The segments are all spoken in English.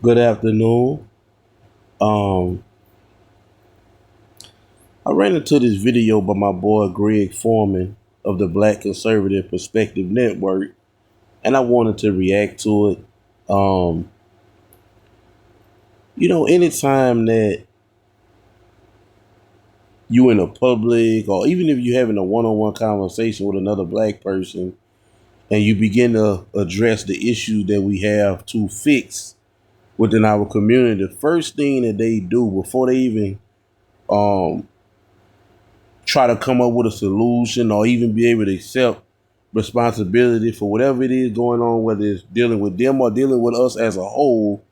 Good afternoon. Um, I ran into this video by my boy Greg Foreman of the Black Conservative Perspective Network, and I wanted to react to it. Um, anytime that you in a public or even if you're having a one-on-one conversation with another black person and you begin to address the issues that we have to fix within our community, the first thing that they do before they even um try to come up with a solution or even be able to accept responsibility for whatever it is going on, whether it's dealing with them or dealing with us as a whole,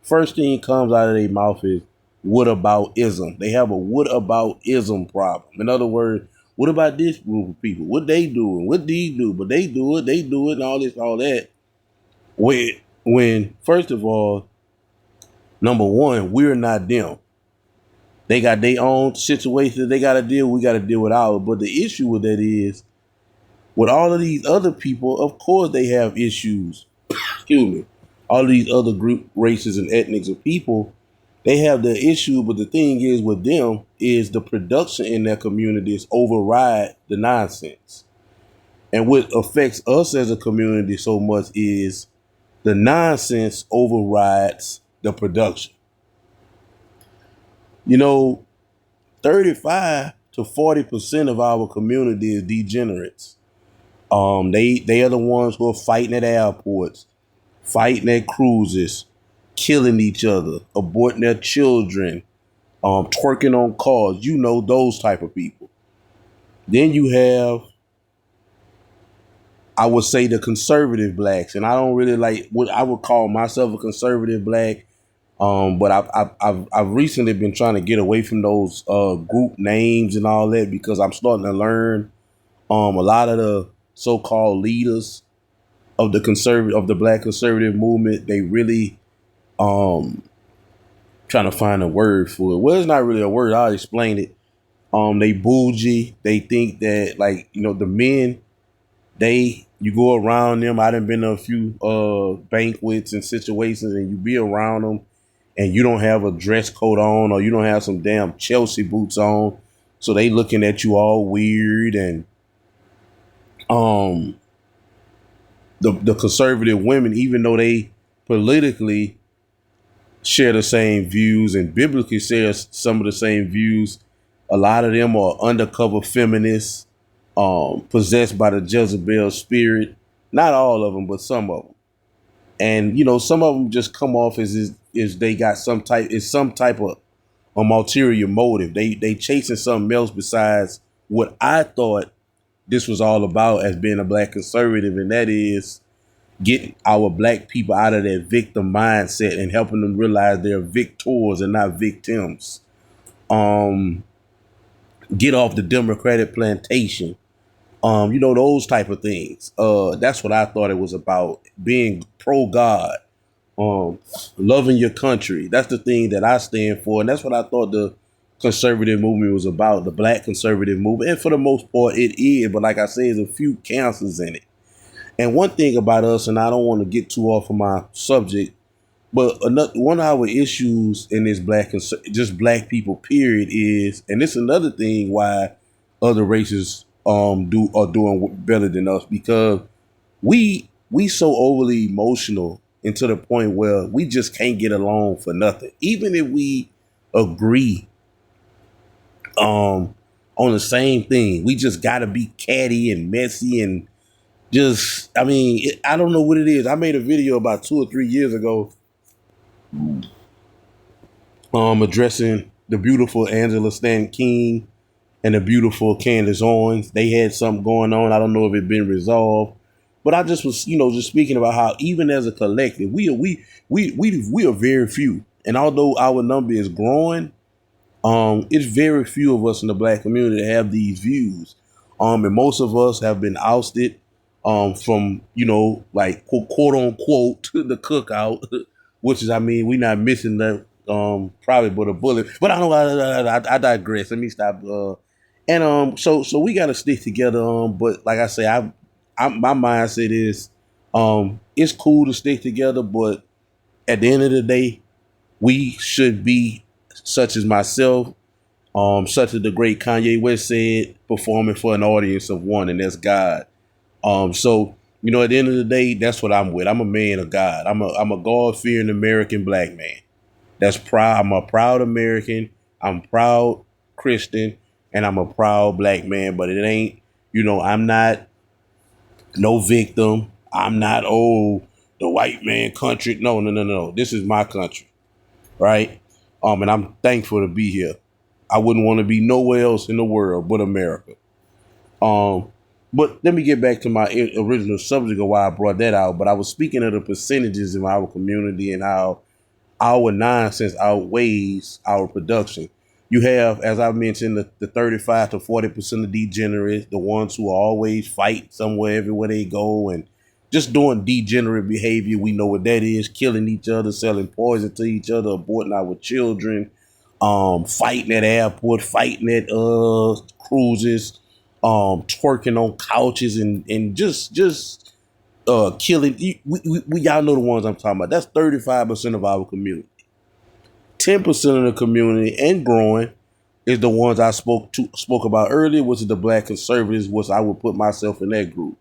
first thing comes out of their mouth is what about ism? They have a what about ism problem. In other words, what about this group of people? What they doing? What these do? But they do it, and all this, all that. When first of all, number one, we're not them. They got their own situations they got to deal. We got to deal with ours. But the issue with that is, with all of these other people, of course they have issues. Excuse me. All of these other group, races, and ethnics of people, they have their issue. But the thing is with them is the production in their communities override the nonsense. And what affects us as a community so much is the nonsense overrides the production. You know, 35 to 40% of our community is degenerates. They are the ones who are fighting at airports, fighting at cruises, killing each other, aborting their children, twerking on cars. You know those type of people. Then you have, I would say, the conservative blacks, and I don't really like what I would call myself a conservative black. But I've recently been trying to get away from those group names and all that because I'm starting to learn a lot of the so-called leaders of the black conservative movement. They really um trying to find a word for it. Well, it's not really a word. I'll explain it. They bougie. They think that, like, the men, you go around them. I done been to a few banquets and situations, and you be around them, and you don't have a dress coat on, or you don't have some damn Chelsea boots on, so they looking at you all weird. And um the conservative women, even though they politically share the same views and biblically share some of the same views, a lot of them are undercover feminists, possessed by the Jezebel spirit. Not all of them, but some of them. And some of them just come off as they got some type of ulterior motive. They chasing something else besides what I thought this was all about as being a black conservative, and that is get our black people out of that victim mindset and helping them realize they're victors and not victims. Um, get off the Democratic plantation. Those type of things. That's what I thought it was about. Being pro God, um, loving your country. That's the thing that I stand for, and that's what I thought the conservative movement was about. The black conservative movement, and for the most part, it is. But like I said, there's a few cancers in it. And one thing about us, and I don't want to get too off of my subject, but one of our issues in this just black people period is, and this is another thing why other races are doing better than us, because we so overly emotional, and to the point where we just can't get along for nothing, even if we agree on the same thing. We just got to be catty and messy and just, I mean, I don't know what it is. I made a video about 2 or 3 years ago, addressing the beautiful Angela Stanton King and the beautiful Candace Owens. They had something going on. I don't know if it been resolved, but I just was, just speaking about how even as a collective, we are very few, and although our number is growing, it's very few of us in the black community that have these views. And most of us have been ousted from, like quote unquote, the cookout, which is, I mean, we're not missing that probably but a bullet. But I digress. Let me stop. So we got to stick together. But like I say, my mindset is, it's cool to stick together, but at the end of the day, we should be such as myself, such as the great Kanye West said, performing for an audience of one, and that's God. So at the end of the day, that's what I'm with. I'm a man of God. I'm a God fearing American black man. That's proud. I'm a proud American. I'm proud Christian, and I'm a proud black man. But it ain't, I'm not no victim. I'm not the white man country. No, no, no, no. This is my country, right? And I'm thankful to be here. I wouldn't want to be nowhere else in the world but America. Um, but let me get back to my original subject of why I brought that out. But I was speaking of the percentages in our community and how our nonsense outweighs our production. You have, as I mentioned, the 35 to 40% of degenerates, the ones who always fight somewhere, everywhere they go, and just doing degenerate behavior. We know what that is: killing each other, selling poison to each other, aborting our children, fighting at airport, fighting at cruises, twerking on couches, and just killing. We y'all know the ones I'm talking about. That's 35% of our community. 10% of the community and growing is the ones I spoke about earlier, which is the black conservatives, which I would put myself in that group.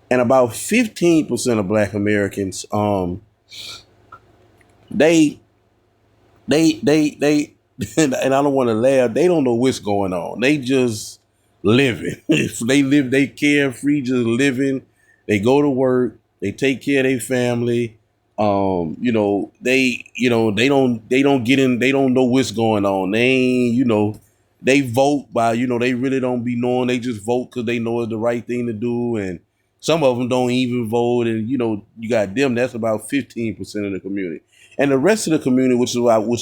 And about 15% of black Americans, they they and I don't want to laugh, they don't know what's going on. They just living. If they live, they carefree, just living. They go to work, they take care of their family. They don't get in, they don't know what's going on. They ain't, they vote by, they really don't be knowing. They just vote because they know it's the right thing to do. And some of them don't even vote. And you got them, that's about 15% of the community. And the rest of the community, which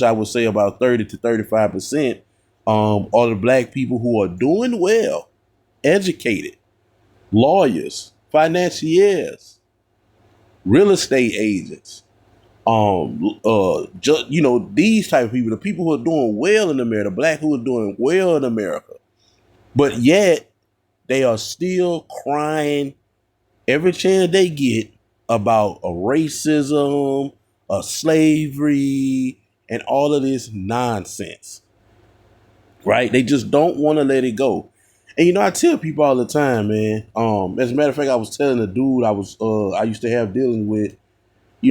I would say about 30 to 35%, are the black people who are doing well, educated, lawyers, financiers, real estate agents, these type of people, the people who are doing well in America, the black who are doing well in America, but yet they are still crying every chance they get about a racism, a slavery, and all of this nonsense, right? They just don't want to let it go. And I tell people all the time, man. As a matter of fact, I was telling a dude I used to have dealings with.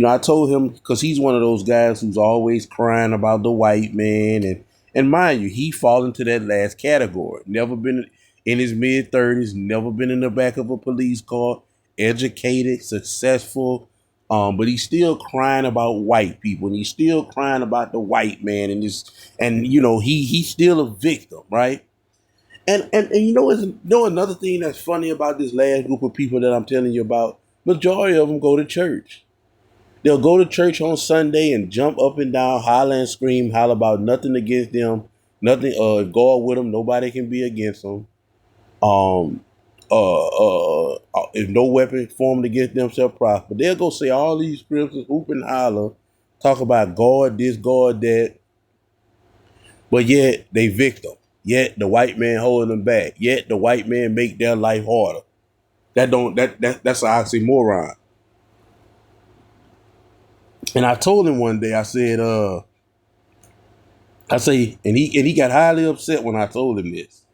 I told him, because he's one of those guys who's always crying about the white man, and mind you, he fall into that last category. Never been in his mid-30s, never been in the back of a police car, educated, successful, but he's still crying about white people, and he's still crying about the white man, and he's still a victim, right? And another thing that's funny about this last group of people that I'm telling you about, majority of them go to church. They'll go to church on Sunday and jump up and down, holler and scream, holler about nothing against them, nothing. God with them, nobody can be against them. Um, if no weapon formed against them shall prosper. But they'll go say all these scriptures, hoop and holler, talk about God this, God that, but yet they victim. Yet the white man holding them back. Yet the white man make their life harder. That's an oxymoron. And I told him one day, I said, and he got highly upset when I told him this.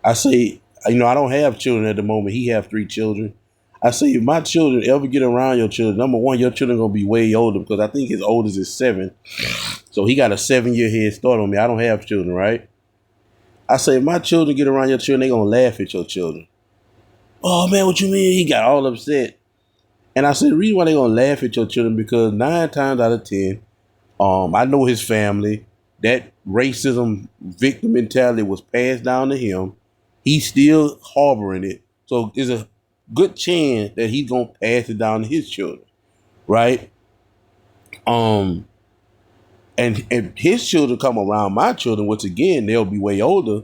I say, I don't have children at the moment. He have 3 children. I say, if my children ever get around your children, number one, your children gonna be way older, because I think his oldest is 7. So he got a 7-year head start on me. I don't have children, right? I say, if my children get around your children, they gonna laugh at your children. Oh man, what you mean? He got all upset. And I said, the reason why they gonna laugh at your children, because 9 times out of 10, I know his family. That racism victim mentality was passed down to him. He's still harboring it. So there's a good chance that he's gonna pass it down to his children, right? And his children come around my children, which again they'll be way older,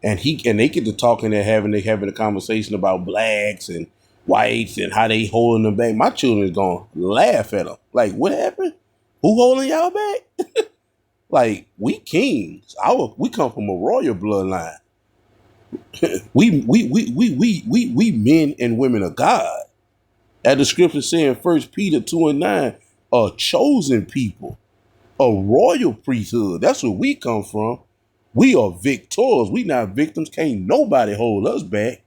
and they get to talking and having a conversation about blacks and whites and how they holding them back. My children is gonna laugh at them. Like, what happened? Who holding y'all back? Like, we kings. We come from a royal bloodline. we men and women of God. As the scripture saying, 1 Peter 2:9, a chosen people, a royal priesthood. That's where we come from. We are victors. We not victims. Can't nobody hold us back.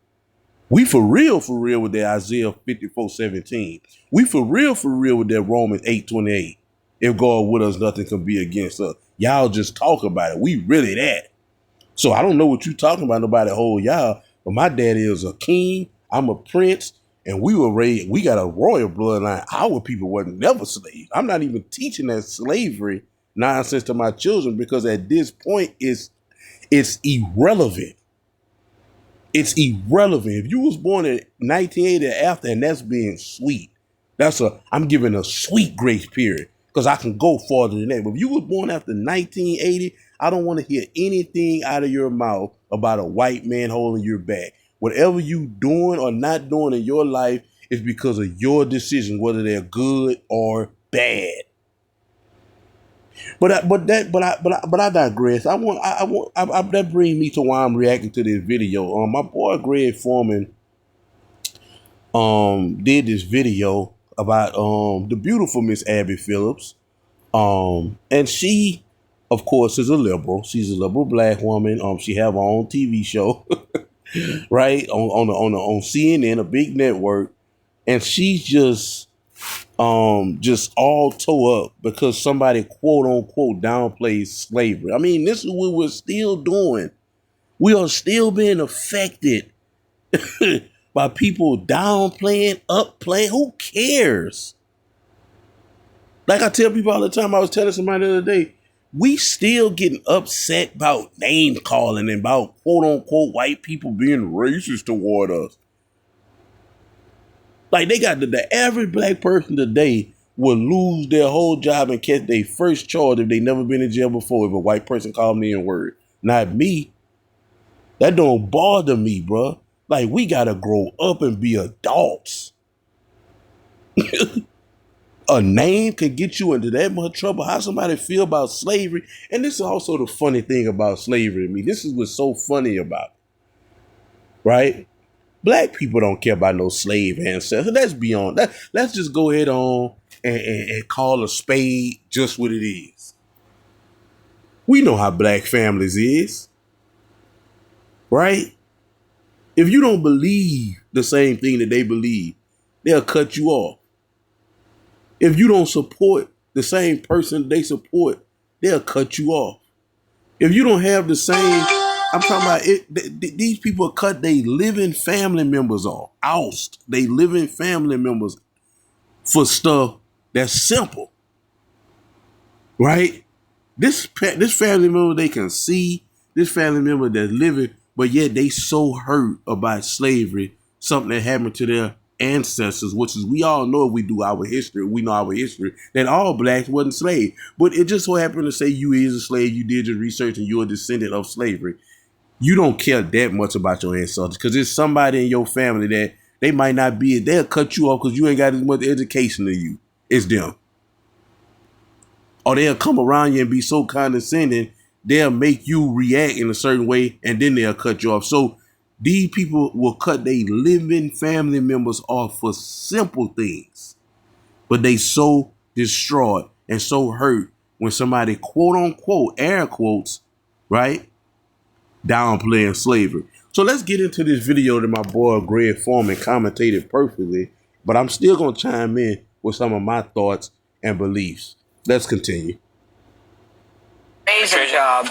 We for real with that Isaiah 54:17. We for real with that Romans 8:28. If God with us, nothing can be against us. Y'all just talk about it. We really that. So I don't know what you talking about, nobody hold y'all, but my daddy is a king, I'm a prince, and we were raised, we got a royal bloodline. Our people wasn't never slaves. I'm not even teaching that slavery nonsense to my children because at this point it's irrelevant. It's irrelevant. If you was born in 1980 or after, and that's being sweet, I'm giving a sweet grace period because I can go farther than that. But if you was born after 1980, I don't want to hear anything out of your mouth about a white man holding your back. Whatever you doing or not doing in your life is because of your decision, whether they're good or bad. But I digress. That brings me to why I'm reacting to this video. My boy Greg Foreman did this video about the beautiful Miss Abby Phillips. And she, of course, is a liberal. She's a liberal black woman. She have her own TV show, right? On CNN, a big network. And she's just all toe up because somebody quote unquote downplays slavery. I mean, this is what we're still doing. We are still being affected by people downplaying, upplaying. Who cares? Like I tell people all the time, I was telling somebody the other day, we still getting upset about name calling and about quote unquote white people being racist toward us. Like they got the average black person today will lose their whole job and catch their first charge if they never been in jail before if a white person called me in word. Not me. That don't bother me, bro. Like we gotta grow up and be adults. A name can get you into that much trouble. How somebody feel about slavery. And this is also the funny thing about slavery to me. This is what's so funny about it. Right? Black people don't care about no slave ancestors. Let's be on that. Let's just go ahead on and call a spade just what it is. We know how black families is. Right? If you don't believe the same thing that they believe, they'll cut you off. If you don't support the same person they support, they'll cut you off. If you don't have the same, I'm talking about it. These people cut their living family members off, oust they living family members for stuff that's simple, right? This family member they can see, this family member that's living, but yet they so hurt about slavery, something that happened to their ancestors, which is we all know if we do our history, we know our history, that all blacks wasn't slaves. But it just so happened to say you is a slave, you did your research and you're a descendant of slavery. You don't care that much about your ancestors because there's somebody in your family that they might not be, they'll cut you off because you ain't got as much education as you. It's them. Or they'll come around you and be so condescending, they'll make you react in a certain way and then they'll cut you off. So these people will cut their living family members off for simple things. But they so distraught and so hurt when somebody, quote unquote, air quotes, right, downplaying slavery. So let's get into this video that my boy Greg Foreman commentated perfectly, but I'm still going to chime in with some of my thoughts and beliefs. Let's continue. Amazing job.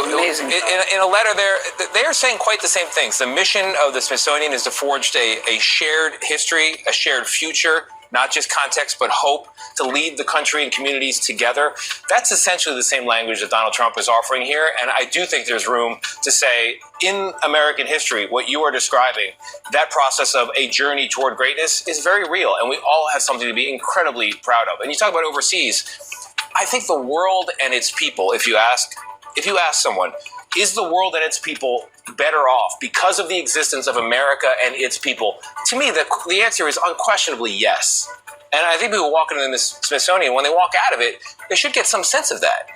Amazing job. In a letter there, they are saying quite the same things. The mission of the Smithsonian is to forge a shared history, a shared future, not just context, but hope, to lead the country and communities together. That's essentially the same language that Donald Trump is offering here. And I do think there's room to say, in American history, what you are describing, that process of a journey toward greatness is very real. And we all have something to be incredibly proud of. And you talk about overseas. I think the world and its people, if you ask someone, is the world and its people better off because of the existence of America and its people? To me, the answer is unquestionably yes. And I think people walking in this Smithsonian, when they walk out of it, they should get some sense of that.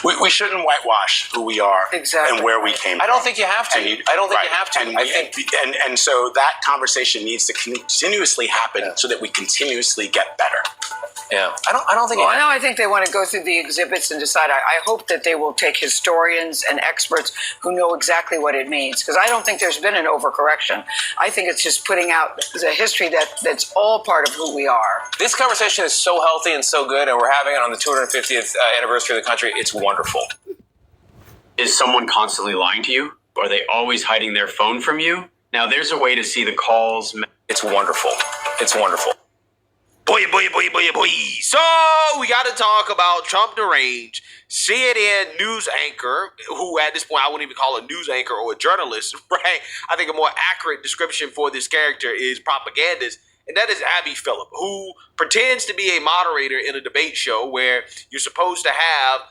We shouldn't whitewash who we are and where we came from. I don't think you have to. I don't think you have to. And so that conversation needs to continuously happen so that we continuously get better. Yeah, I don't think. Well, no, I think they want to go through the exhibits and decide. I hope that they will take historians and experts who know exactly what it means, because I don't think there's been an overcorrection. I think it's just putting out the history that's all part of who we are. This conversation is so healthy and so good, and we're having it on the 250th anniversary of the country. It's wonderful. Is someone constantly lying to you? Are they always hiding their phone from you? Now, there's a way to see the calls. It's wonderful. It's wonderful. Boy. So we got to talk about Trump deranged, CNN news anchor, who at this point I wouldn't even call a news anchor or a journalist, right? I think a more accurate description for this character is propagandist, and that is Abby Phillip, who pretends to be a moderator in a debate show where you're supposed to have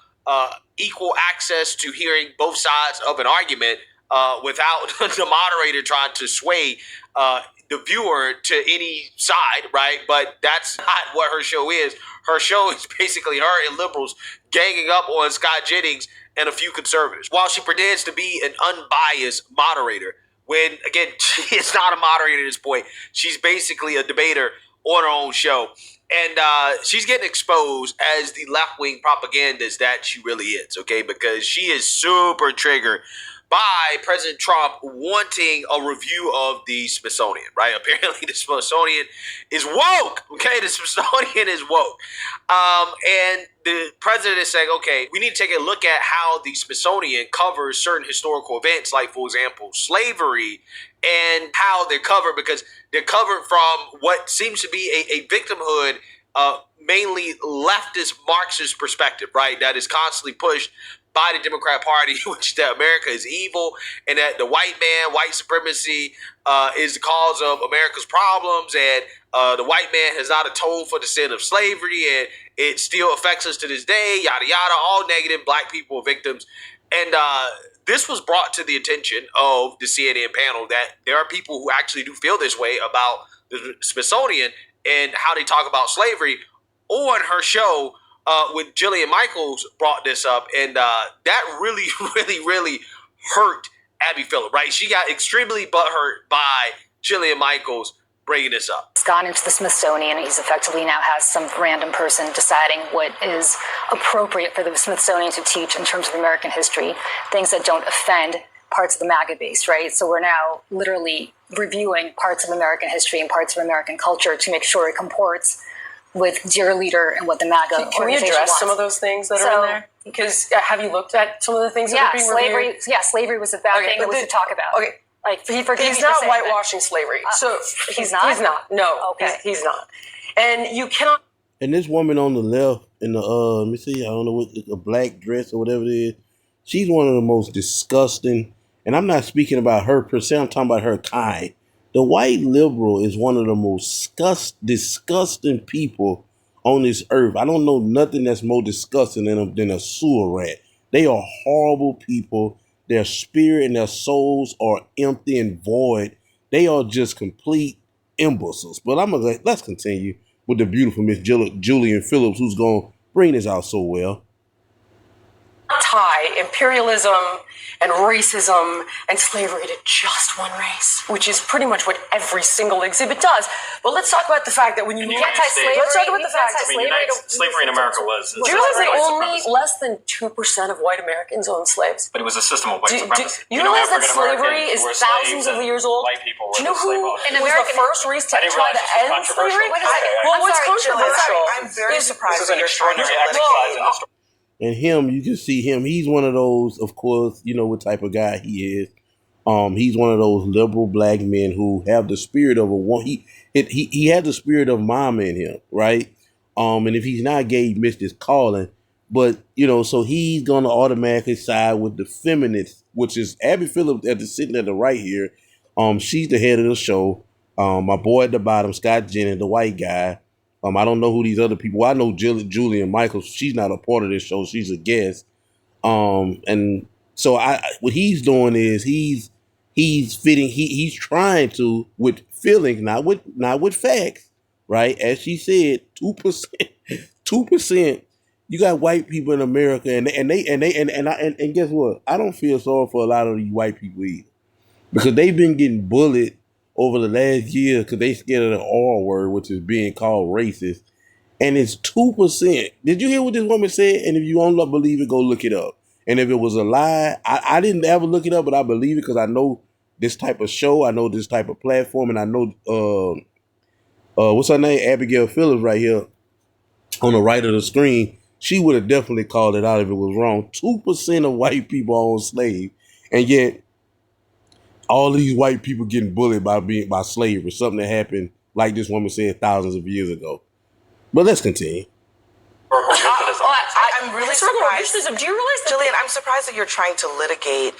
equal access to hearing both sides of an argument without the moderator trying to sway the viewer to any side, right? But that's not what her show is. Her show is basically her and liberals ganging up on Scott Jennings and a few conservatives, while she pretends to be an unbiased moderator, when, again, she is not a moderator at this point. She's basically a debater on her own show. And she's getting exposed as the left-wing propagandist that she really is, okay? Because she is super triggered by President Trump wanting a review of the Smithsonian, right? Apparently the Smithsonian is woke, okay? The Smithsonian is woke. And the president is saying, okay, we need to take a look at how the Smithsonian covers certain historical events, like, for example, slavery, and how they're covered, because they're covered from what seems to be a victimhood, mainly leftist Marxist perspective, right? That is constantly pushed by the Democrat Party, which that America is evil and that the white man, white supremacy is the cause of America's problems, and the white man has not atoned for the sin of slavery, and it still affects us to this day, yada, yada, all negative, black people victims. And this was brought to the attention of the CNN panel that there are people who actually do feel this way about the Smithsonian and how they talk about slavery on her show. When Jillian Michaels brought this up, and that really, really hurt Abby Phillip, right? She got extremely butthurt by Jillian Michaels bringing this up. He's gone into the Smithsonian. He's effectively now has some random person deciding what is appropriate for the Smithsonian to teach in terms of American history, things that don't offend parts of the MAGA base, right? So we're now literally reviewing parts of American history and parts of American culture to make sure it comports with dear leader and what the MAGA Can we address wants. some of those things that are in there? Because have you looked at some of the things that are being slavery. reviewed? Yeah, slavery was a bad thing that we should talk about. Okay, like he's not whitewashing slavery. So he's not. He's not. No, okay, he's not. And you cannot. And this woman on the left in the let me see, I don't know what, a black dress or whatever it is. She's one of the most disgusting. And I'm not speaking about her per se. I'm talking about her kind. The white liberal is one of the most disgusting people on this earth. I don't know nothing that's more disgusting than a sewer rat. They are horrible people. Their spirit and their souls are empty and void. They are just complete imbeciles. But let's continue with the beautiful Miss Julian Phillips, who's going to bring this out so well. Tie imperialism and racism and slavery to just one race, which is pretty much what every single exhibit does. But let's talk about the fact that when you can't tie slavery, let's talk about the fact that slavery in America was. Do you realize that only less than 2% of white Americans owned slaves? But it was a system of white supremacy. You realize that slavery is thousands of years old? White people were Do you know who was the first race to try to end slavery? Well, what's controversial? I'm very surprised. This is an extraordinary exercise in history. And him, you can see him. He's one of those, of course, you know what type of guy he is. He's one of those liberal black men who have the spirit of a one. He had the spirit of mama in him, right? And if he's not gay, he missed his calling. But so he's gonna automatically side with the feminists, which is Abby Phillip sitting at the right here. She's the head of the show. My boy at the bottom, Scott Jennings, the white guy. I don't know who these other people. Well, I know Julian Michaels. She's not a part of this show. She's a guest. And so what he's doing is he's fitting. He's trying to with feelings, not with facts, right? As she said, 2%. You got white people in America, and guess what? I don't feel sorry for a lot of these white people either, because they've been getting bullied over the last year because they scared of the R word, which is being called racist. and it's 2%. Did you hear what this woman said? And if you don't believe it, go look it up. And if it was a lie, I didn't ever look it up, but I believe it because I know this type of show, I know this type of platform, and I know what's her name, Abigail Phillips, right here on the right of the screen. She would have definitely called it out if it was wrong. 2% of white people own slaves, and yet all these white people getting bullied by slavery, something that happened, like this woman said, thousands of years ago. But let's continue. I'm really surprised. Do you realize that, Jillian, I'm surprised that you're trying to litigate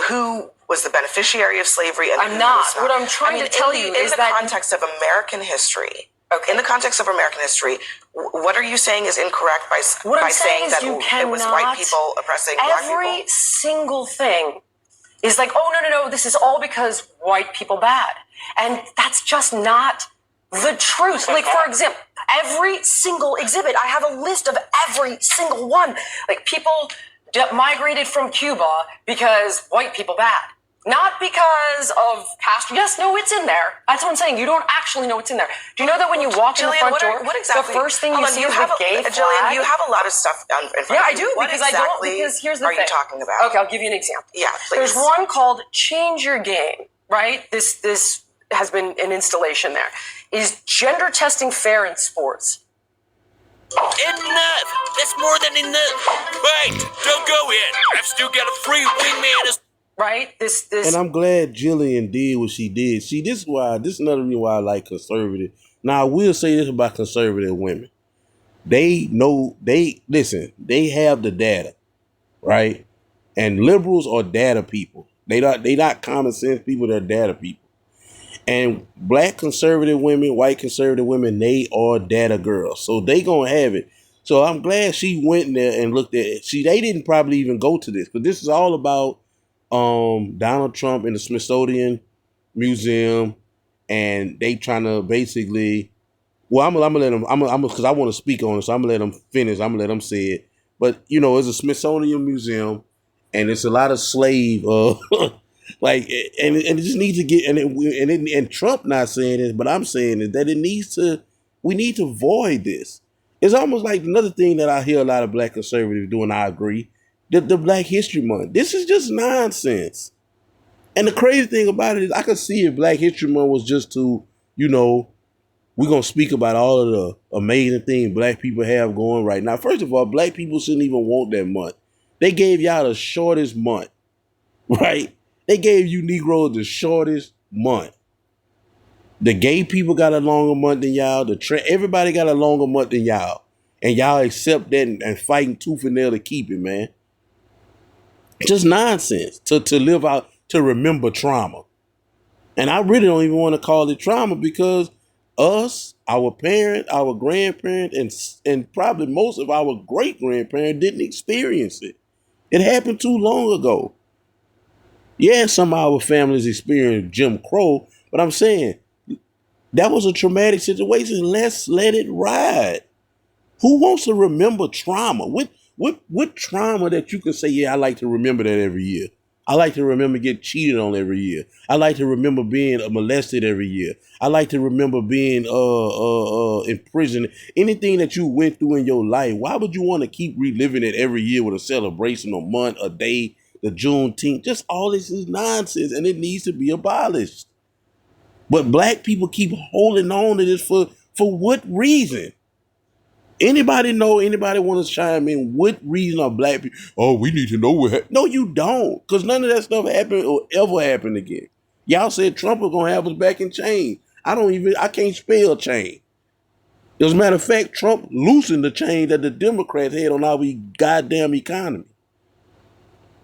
who was the beneficiary of slavery and I'm not. What I'm trying to tell you is that in the context of American history. Okay. In the context of American history, what are you saying is incorrect by saying that it was white people oppressing black people? Every single thing is like, oh, no, this is all because white people bad. And that's just not the truth. Like, for example, every single exhibit, I have a list of every single one. Like, people migrated from Cuba because white people bad. Not because of Castro. Yes, no, it's in there. That's what I'm saying. You don't actually know what's in there. Do you know that when you walk in the front door, the first thing you see is the gay flag? Jillian, you have a lot of stuff in front of you. Yeah, I do, what because exactly I don't, because here's the thing. are you talking about? Okay, I'll give you an example. Yeah, please. There's one called Change Your Game, right? This has been an installation there. Is gender testing fair in sports? Enough! That's more than enough! Wait! Don't go in! I've still got a free wingman. Right? This. And I'm glad Jillian did what she did. See, this is another reason why I like conservative. Now, I will say this about conservative women. They have the data, right? And liberals are data people. They not common sense people, they're data people. And black conservative women, white conservative women, they are data girls. So they gonna have it. So I'm glad she went in there and looked at it. See, they didn't probably even go to this, but this is all about Donald Trump in the Smithsonian Museum, and they trying to basically. Well, I'm gonna let them. Because I want to speak on it, so I'm gonna let them finish. I'm gonna let them say it. But it's a Smithsonian Museum, and it's a lot of slave, like, and it just needs to get and Trump not saying this, but I'm saying it, that it needs to. We need to void this. It's almost like another thing that I hear a lot of black conservatives doing. I agree. The Black History Month. This is just nonsense. And the crazy thing about it is I could see if Black History Month was just to, we're going to speak about all of the amazing things black people have going right now. First of all, black people shouldn't even want that month. They gave y'all the shortest month, right? They gave you Negroes the shortest month. The gay people got a longer month than y'all. Everybody got a longer month than y'all. And y'all accept that and fighting tooth and nail to keep it, man. Just nonsense to live out, to remember trauma. And I really don't even want to call it trauma because us, our parents, our grandparents, and probably most of our great-grandparents didn't experience it. It happened too long ago. Yeah, some of our families experienced Jim Crow, but I'm saying that was a traumatic situation. Let's let it ride. Who wants to remember trauma? What trauma that you can say, yeah, I like to remember that every year. I like to remember getting cheated on every year. I like to remember being molested every year. I like to remember being in prison. Anything that you went through in your life, why would you want to keep reliving it every year with a celebration, a month, a day, the Juneteenth? Just all this is nonsense, and it needs to be abolished. But black people keep holding on to this for what reason? Anybody want to chime in? What reason are black people? Oh, we need to know what happened. No, you don't. Because none of that stuff happened or ever happened again. Y'all said Trump was going to have us back in chain. I can't spell chain. As a matter of fact, Trump loosened the chain that the Democrats had on our goddamn economy.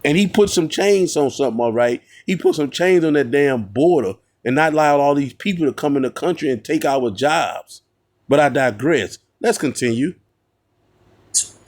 And he put some chains on something, all right? He put some chains on that damn border and not allow all these people to come in the country and take our jobs. But I digress. Let's continue.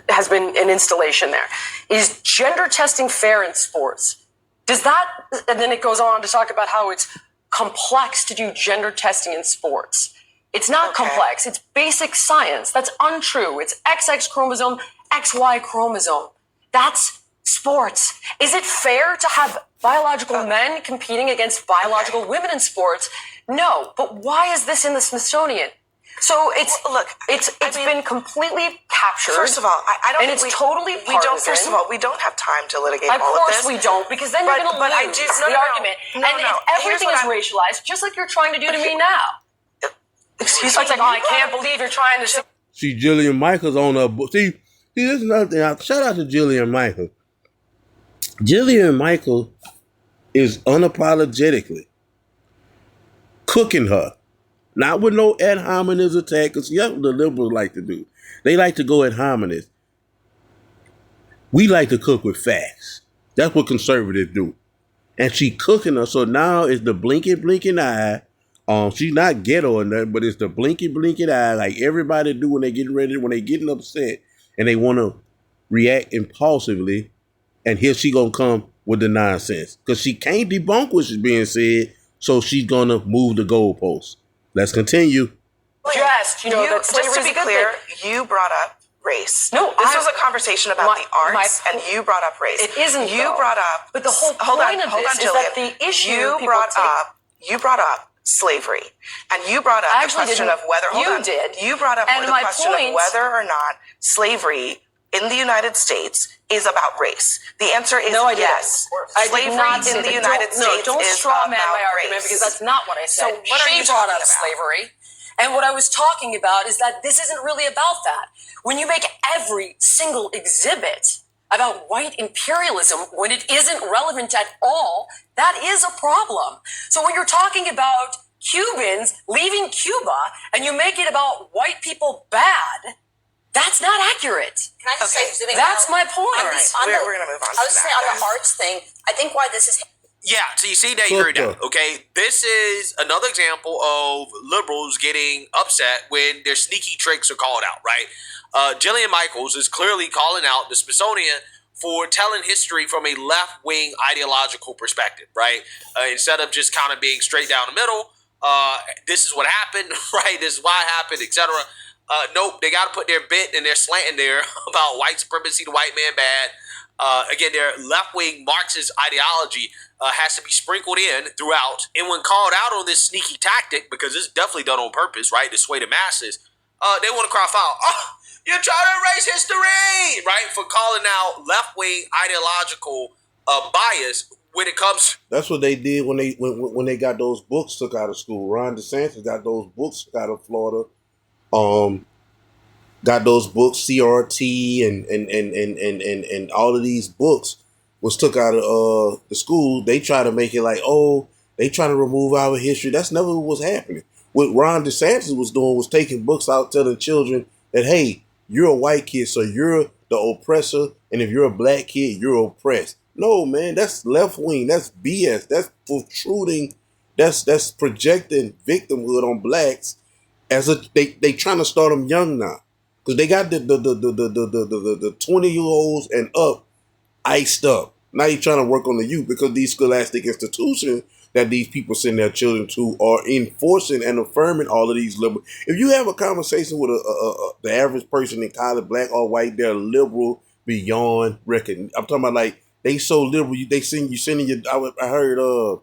Has been an installation there. Is gender testing fair in sports? Does that, and then it goes on to talk about how it's complex to do gender testing in sports. It's not complex. It's basic science. That's untrue. It's XX chromosome, XY chromosome. That's sports. Is it fair to have biological men competing against biological women in sports? No. But why is this in the Smithsonian? So it's been completely captured. First of all, I don't. And think it's totally partisan. We don't. First of all, we don't have time to litigate all of this. Of course we don't, because then you're going to lose the argument. No, and everything is racialized, just like you're trying to do to me now. Excuse me. It's like, I can't believe you're trying to. See, Jillian Michaels on her book. See, this is another thing. Shout out to Jillian Michaels. Jillian Michaels is unapologetically cooking her. Not with no ad hominem attack, because that's what the liberals like to do. They like to go ad hominem. We like to cook with facts. That's what conservatives do. And she cooking her, so now it's the blinking eye. She's not ghetto or nothing, but it's the blinking eye, like everybody do when they getting upset and they want to react impulsively. And here she gonna come with the nonsense, because she can't debunk what is being said, so she's gonna move the goalposts. Let's continue. Just to be clear, you brought up race. No, this was a conversation about the arts, and you brought up race. It isn't. You brought up. But the whole point of this is that the issue you brought up slavery, and you brought up the question of whether. You brought up the question of whether or not slavery in the United States is about race. The answer is yes. Slavery in the United States don't is straw man my about argument, race. because that's not what I said. So what are you brought talking up about? slavery, and what I was talking about is that this isn't really about that. When you make every single exhibit about white imperialism when it isn't relevant at all, that is a problem. So when you're talking about Cubans leaving Cuba and you make it about white people bad, that's not accurate. Can I just say something? That's my point. All right, we're going to move on. I was saying on the arts thing, I think why this is. Yeah, so you see that, you heard that, okay? This is another example of liberals getting upset when their sneaky tricks are called out, right? Jillian Michaels is clearly calling out the Smithsonian for telling history from a left-wing ideological perspective, right? Instead of just kind of being straight down the middle, this is what happened, right? This is why it happened, etc. Nope, they got to put their bit and their slant in there about white supremacy, the white man bad. Again, their left-wing Marxist ideology has to be sprinkled in throughout. And when called out on this sneaky tactic, because it's definitely done on purpose, right, to sway the masses, they want to cry foul. Oh, you're trying to erase history, right, for calling out left-wing ideological bias when it comes. That's what they did when they got those books took out of school. Ron DeSantis got those books took out of Florida. Got those books, CRT and all of these books was took out of the school. They try to make it like, oh, they trying to remove our history. That's never what was happening. What Ron DeSantis was doing was taking books out, telling children that, hey, you're a white kid, so you're the oppressor, and if you're a black kid, you're oppressed. No, man, that's left wing. That's BS. That's protruding. That's projecting victimhood on blacks. They trying to start them young now, because they got the 20-year-olds and up iced up. Now you're trying to work on the youth, because these scholastic institutions that these people send their children to are enforcing and affirming all of these liberal. If you have a conversation with the average person in college, black or white, they're liberal beyond reckoning. I'm talking about like they so liberal. They send you sending your. I heard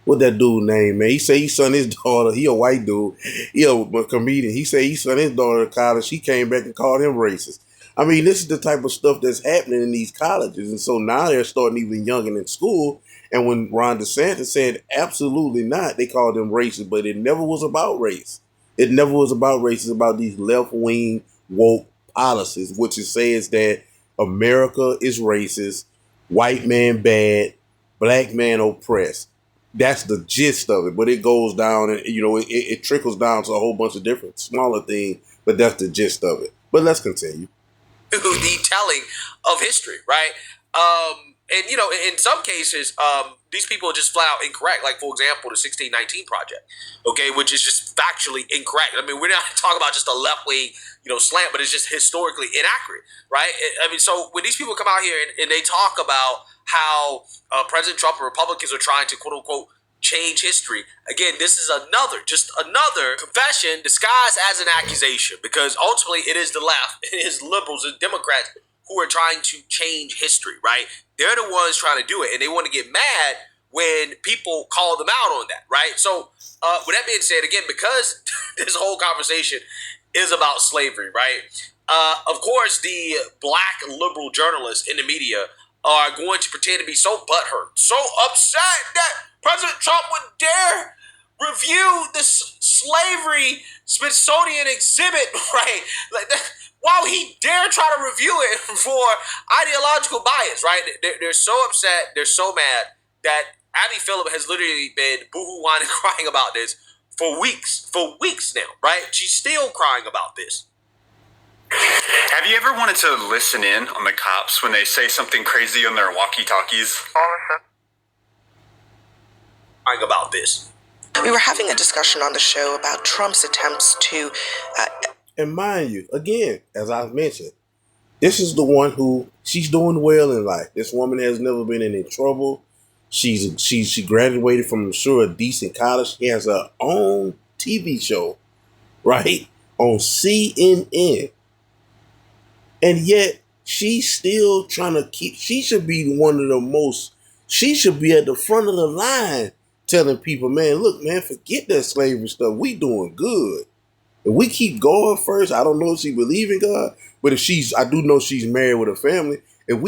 what that dude name, man? He say he sent his daughter. He a white dude. He a comedian. He say he sent his daughter to college. She came back and called him racist. I mean, this is the type of stuff that's happening in these colleges. And so now they're starting even younger in school. And when Ron DeSantis said absolutely not, they called him racist. But it never was about race. It never was about race. It's about these left-wing woke policies, which it says that America is racist, white man bad, black man oppressed. That's the gist of it. But it goes down and, it trickles down to a whole bunch of different smaller things. But that's the gist of it. But let's continue. The telling of history, right? And, in some cases, these people are just flat out incorrect. Like, for example, the 1619 Project, okay, which is just factually incorrect. I mean, we're not talking about just a left-wing, slant, but it's just historically inaccurate, right? I mean, so when these people come out here and they talk about how President Trump and Republicans are trying to, quote-unquote, change history. Again, this is another confession disguised as an accusation, because ultimately it is the left, it is liberals and Democrats who are trying to change history, right? They're the ones trying to do it, and they want to get mad when people call them out on that, right? So, with that being said, again, because this whole conversation is about slavery, right? Of course, the black liberal journalists in the media are going to pretend to be so butthurt, so upset that President Trump would dare review this slavery Smithsonian exhibit, right? Like that, while he dare try to review it for ideological bias, right? They're so upset, they're so mad that Abby Phillip has literally been boo-hoo-whining crying about this for weeks now, right? She's still crying about this. Have you ever wanted to listen in on the cops when they say something crazy on their walkie-talkies? Crying about this. We were having a discussion on the show about Trump's attempts to... And mind you, again, as I mentioned, this is the one who, she's doing well in life. This woman has never been in any trouble. She graduated from, I'm sure, a decent college. She has her own TV show, right, on CNN. And yet, she's still trying to she should be she should be at the front of the line telling people, man, look, man, forget that slavery stuff. We doing good. If we keep going first, I don't know if she believe in God, but I do know she's married with a family. If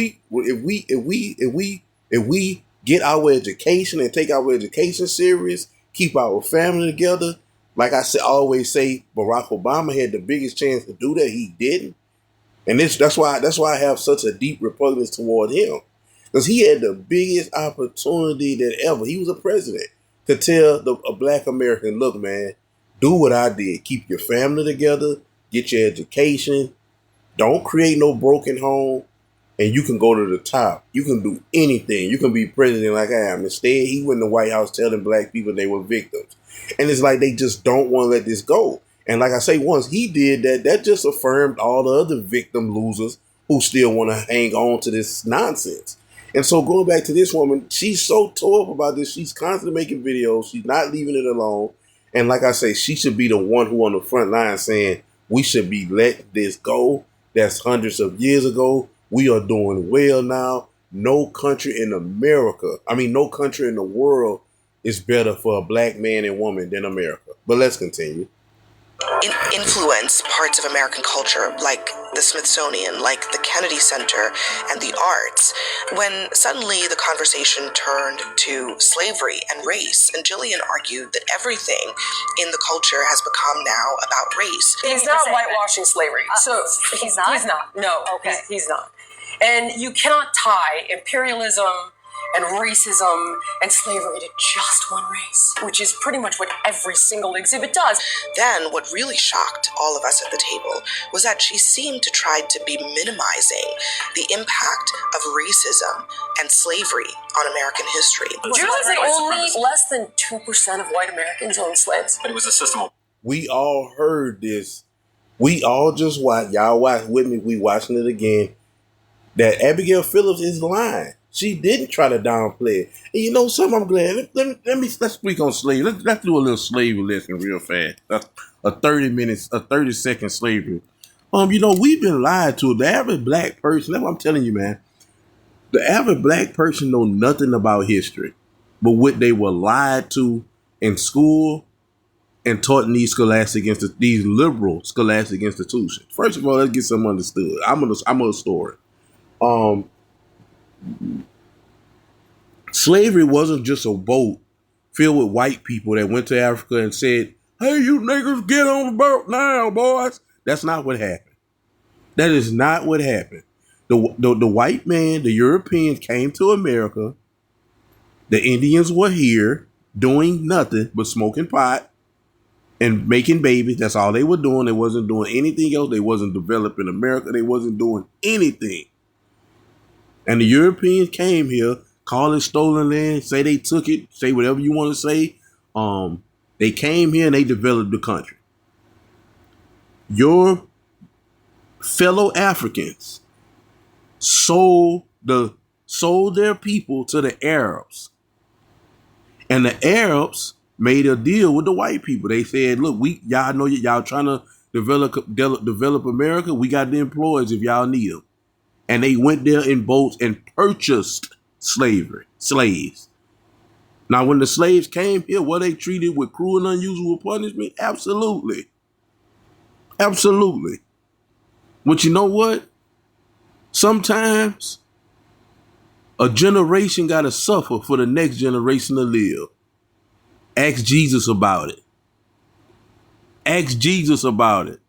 we get our education and take our education serious, keep our family together, like I always say, Barack Obama had the biggest chance to do that. He didn't. And that's why I have such a deep repugnance toward him. Because he had the biggest opportunity that ever. He was a president to tell a black American, look, man, do what I did. Keep your family together, get your education, don't create no broken home, and you can go to the top. You can do anything. You can be president like I am. Instead, he went in the White House telling black people they were victims. And it's like they just don't want to let this go. And like I say, once he did that, that just affirmed all the other victim losers who still want to hang on to this nonsense. And so going back to this woman, she's so tore up about this. She's constantly making videos. She's not leaving it alone. And like I say, she should be the one who on the front line saying, we should be letting this go. That's hundreds of years ago. We are doing well now. No country in no country in the world is better for a black man and woman than America. But let's continue. Influence parts of American culture, like the Smithsonian, like the Kennedy Center, and the arts, when suddenly the conversation turned to slavery and race, and Jillian argued that everything in the culture has become now about race. He's not whitewashing slavery. So he's not? He's not. No, okay. He's not. And you cannot tie imperialism and racism and slavery to just one race, which is pretty much what every single exhibit does. Then what really shocked all of us at the table was that she seemed to try to be minimizing the impact of racism and slavery on American history. Do you realize that only less than 2% of white Americans own slaves? But it was a system of... We all heard this. We all just watched. Y'all watch with me. We watching it again. That Abigail Phillips is lying. She didn't try to downplay it. And you know something, I'm glad. Let's speak on slavery. Let's do a little slavery lesson real fast. A 30-second slavery. We've been lied to. The average black person, that's what I'm telling you, man. The average black person know nothing about history. But what they were lied to in school and taught in these liberal scholastic institutions. First of all, let's get something understood. I'm a story. Slavery wasn't just a boat filled with white people that went to Africa and said, hey, you niggas, get on the boat now, boys. That's not what happened. That is not what happened. The white man, the Europeans came to America. The Indians were here doing nothing but smoking pot and making babies. That's all they were doing. They wasn't doing anything else. They wasn't developing America. They wasn't doing anything. And the Europeans came here, call it stolen land, say they took it, say whatever you want to say. They came here and they developed the country. Your fellow Africans sold their people to the Arabs. And the Arabs made a deal with the white people. They said, look, y'all know y'all trying to develop America. We got the employees if y'all need them. And they went there in boats and purchased slaves. Now, when the slaves came here, were they treated with cruel and unusual punishment? Absolutely. Absolutely. But you know what? Sometimes a generation got to suffer for the next generation to live. Ask Jesus about it. Ask Jesus about it.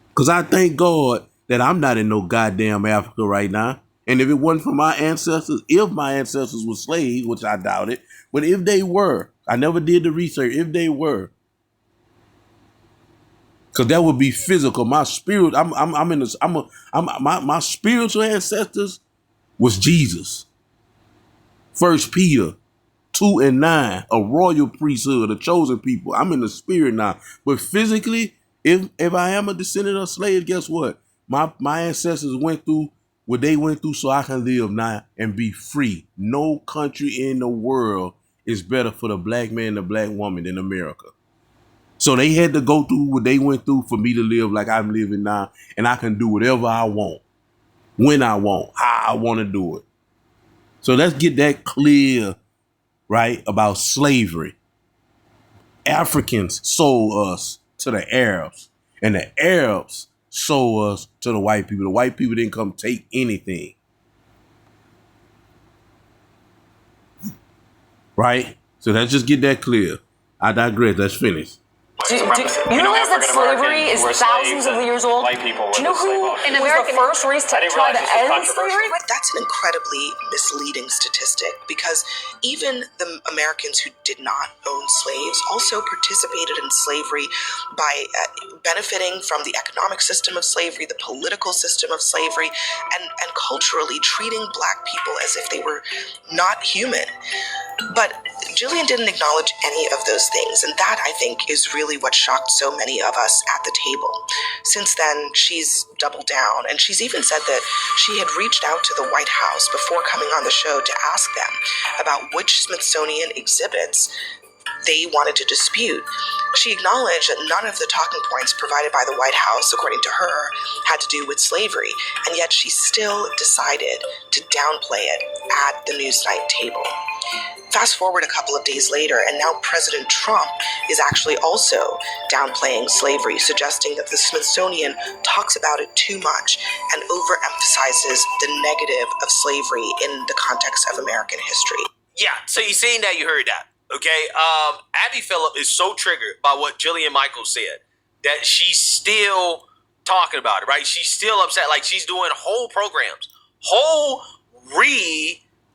Because I thank God that I'm not in no goddamn Africa right now. And if it wasn't for my ancestors, if my ancestors were slaves, which I doubt it, but if they were, I never did the research, if they were, because that would be physical. My spirit, my spiritual ancestors was Jesus. 1 Peter 2:9, a royal priesthood, a chosen people. I'm in the spirit now. But physically, if I am a descendant of slaves, guess what? My ancestors went through what they went through so I can live now and be free. No country in the world is better for the black man and the black woman than America. So they had to go through what they went through for me to live like I'm living now, and I can do whatever I want, when I want, how I want to do it. So let's get that clear, right, about slavery. Africans sold us to the Arabs, and the Arabs sold us to the white people. The white people didn't come take anything. Right? So let's just get that clear. I digress. Let's finish. Do you realize that slavery is thousands of years old? Do you know who in America first race to try to end slavery? That's an incredibly misleading statistic because even the Americans who did not own slaves also participated in slavery by benefiting from the economic system of slavery, the political system of slavery, and culturally treating black people as if they were not human. But Jillian didn't acknowledge any of those things, and that, I think, is really what shocked so many of us at the table. Since then, she's doubled down, and she's even said that she had reached out to the White House before coming on the show to ask them about which Smithsonian exhibits they wanted to dispute. She acknowledged that none of the talking points provided by the White House, according to her, had to do with slavery, and yet she still decided to downplay it at the Newsnight table. Fast forward a couple of days later, and now President Trump is actually also downplaying slavery, suggesting that the Smithsonian talks about it too much and overemphasizes the negative of slavery in the context of American history. Yeah, so you seen that, you heard that. Okay, Abby Phillip is so triggered by what Jillian Michaels said that she's still talking about it, right? She's still upset. Like, she's doing whole programs, whole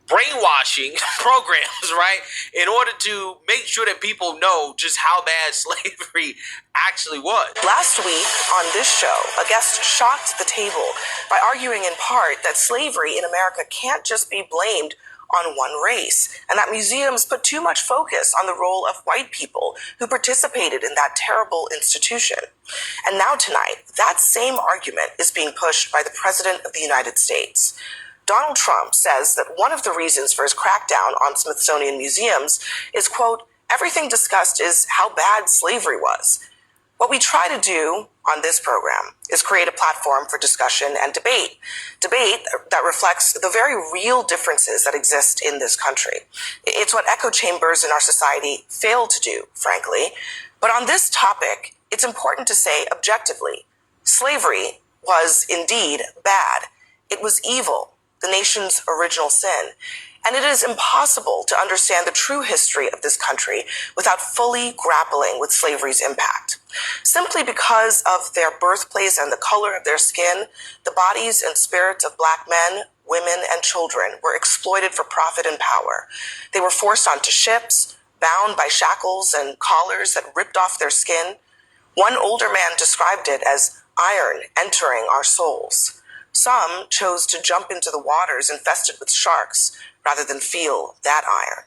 brainwashing programs, right? In order to make sure that people know just how bad slavery actually was. Last week on this show, a guest shocked the table by arguing in part that slavery in America can't just be blamed on one race, and that museums put too much focus on the role of white people who participated in that terrible institution. And now tonight, that same argument is being pushed by the President of the United States. Donald Trump says that one of the reasons for his crackdown on Smithsonian museums is, quote, everything discussed is how bad slavery was. What we try to do on this program is create a platform for discussion and debate that reflects the very real differences that exist in this country. It's what echo chambers in our society fail to do, frankly. But on this topic, it's important to say objectively, slavery was indeed bad. It was evil, the nation's original sin. And it is impossible to understand the true history of this country without fully grappling with slavery's impact. Simply because of their birthplace and the color of their skin, the bodies and spirits of black men, women, and children were exploited for profit and power. They were forced onto ships, bound by shackles and collars that ripped off their skin. One older man described it as iron entering our souls. Some chose to jump into the waters infested with sharks rather than feel that iron.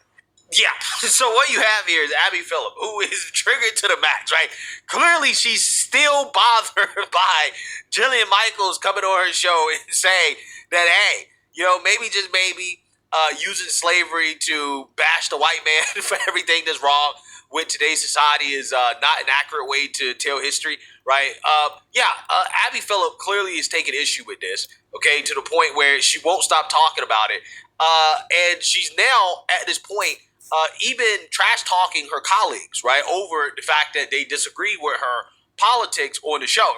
Yeah, so what you have here is Abby Phillip, who is triggered to the max, right? Clearly, she's still bothered by Jillian Michaels coming on her show and saying that, hey, you know, maybe, just maybe, using slavery to bash the white man for everything that's wrong with today's society is not an accurate way to tell history, right? Abby Phillip clearly is taking issue with this, okay, to the point where she won't stop talking about it. And she's now at this point even trash talking her colleagues, right, over the fact that they disagree with her politics on the show.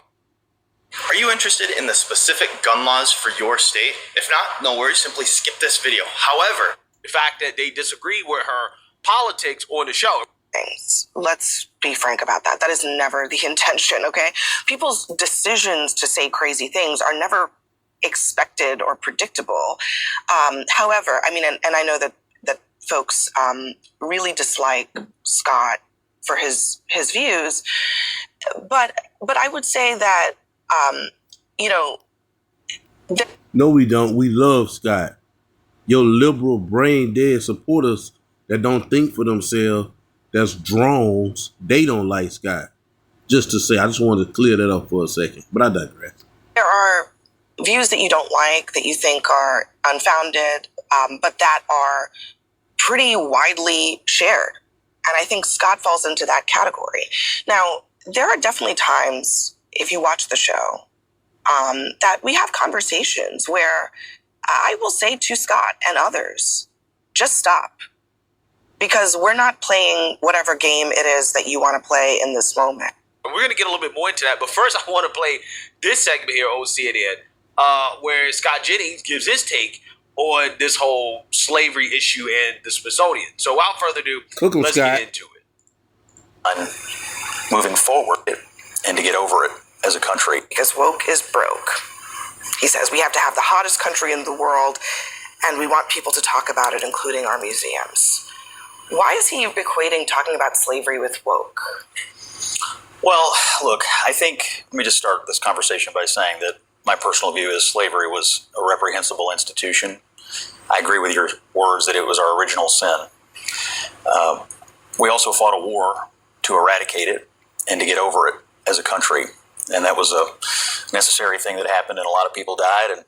Are you interested in the specific gun laws for your state? If not, no worries, simply skip this video. However, the fact that they disagree with her politics on the show. Let's be frank about that. That is never the intention, okay? People's decisions to say crazy things are never expected or predictable. However, I mean, and I know that folks really dislike Scott for his views, but I would say that no, we don't. We love Scott. Your liberal brain dead supporters that don't think for themselves, that's drones, they don't like Scott. Just to say, I just wanted to clear that up for a second, but I digress. There are views that you don't like, that you think are unfounded, but that are pretty widely shared. And I think Scott falls into that category. Now, there are definitely times, if you watch the show, that we have conversations where I will say to Scott and others, just stop. Because we're not playing whatever game it is that you want to play in this moment. And we're going to get a little bit more into that. But first, I want to play this segment here on CNN, where Scott Jennings gives his take on this whole slavery issue and the Smithsonian. So without further ado, let's get into it. Moving forward and to get over it as a country. Because woke is broke. He says we have to have the hottest country in the world, and we want people to talk about it, including our museums. Why is he equating talking about slavery with woke? Well, look, I think, let me just start this conversation by saying that my personal view is slavery was a reprehensible institution. I agree with your words that it was our original sin. We also fought a war to eradicate it and to get over it as a country. And that was a necessary thing that happened, and a lot of people died. And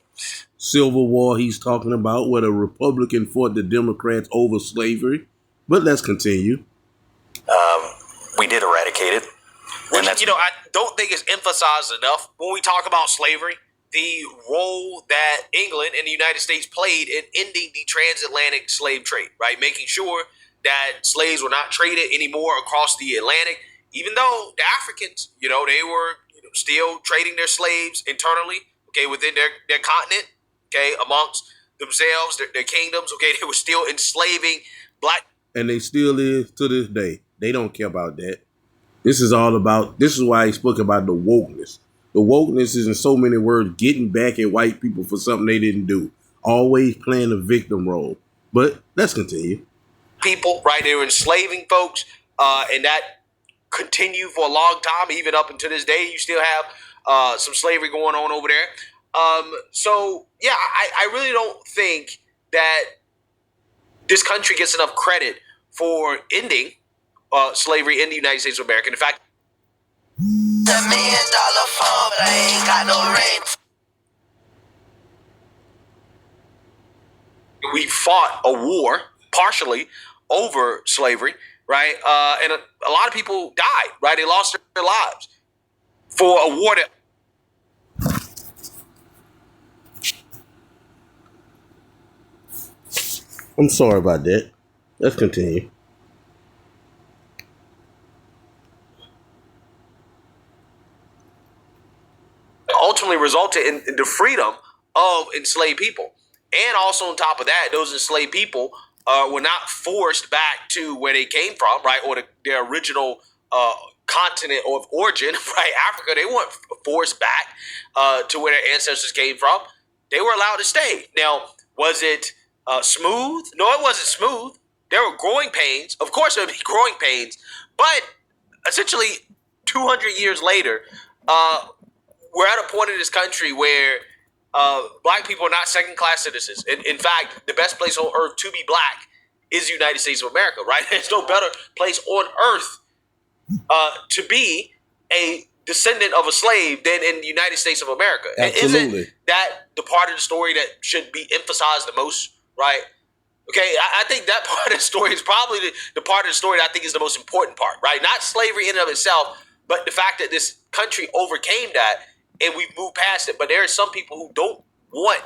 Civil War he's talking about, where the Republican fought the Democrats over slavery. But let's continue. We did eradicate it. Which, I don't think it's emphasized enough when we talk about slavery, the role that England and the United States played in ending the transatlantic slave trade, right? Making sure that slaves were not traded anymore across the Atlantic, even though the Africans, they were still trading their slaves internally, okay, within their continent, okay, amongst themselves, their kingdoms, okay, they were still enslaving black. And they still is to this day. They don't care about that. This is why he spoke about the wokeness. The wokeness is, in so many words, getting back at white people for something they didn't do. Always playing the victim role. But let's continue. People, right, they were enslaving folks, and that continued for a long time, even up until this day. You still have some slavery going on over there. I really don't think that this country gets enough credit for ending slavery in the United States of America. In fact, $1 million phone, but I ain't got no ring. We fought a war partially over slavery, right? And a lot of people died, right? They lost their lives for a war that. I'm sorry about that. Let's continue. Ultimately resulted in the freedom of enslaved people. And also on top of that, those enslaved people were not forced back to where they came from, right? Or their original continent of origin, right? Africa, they weren't forced back to where their ancestors came from. They were allowed to stay. Now, was it smooth? No, it wasn't smooth. There were growing pains. Of course, there would be growing pains. But essentially, 200 years later, we're at a point in this country where black people are not second-class citizens. In fact, the best place on earth to be black is the United States of America, right? There's no better place on earth to be a descendant of a slave than in the United States of America. Absolutely. Isn't that the part of the story that should be emphasized the most, right? Okay, I think that part of the story is probably the part of the story that I think is the most important part, right? Not slavery in and of itself, but the fact that this country overcame that and we've moved past it. But there are some people who don't want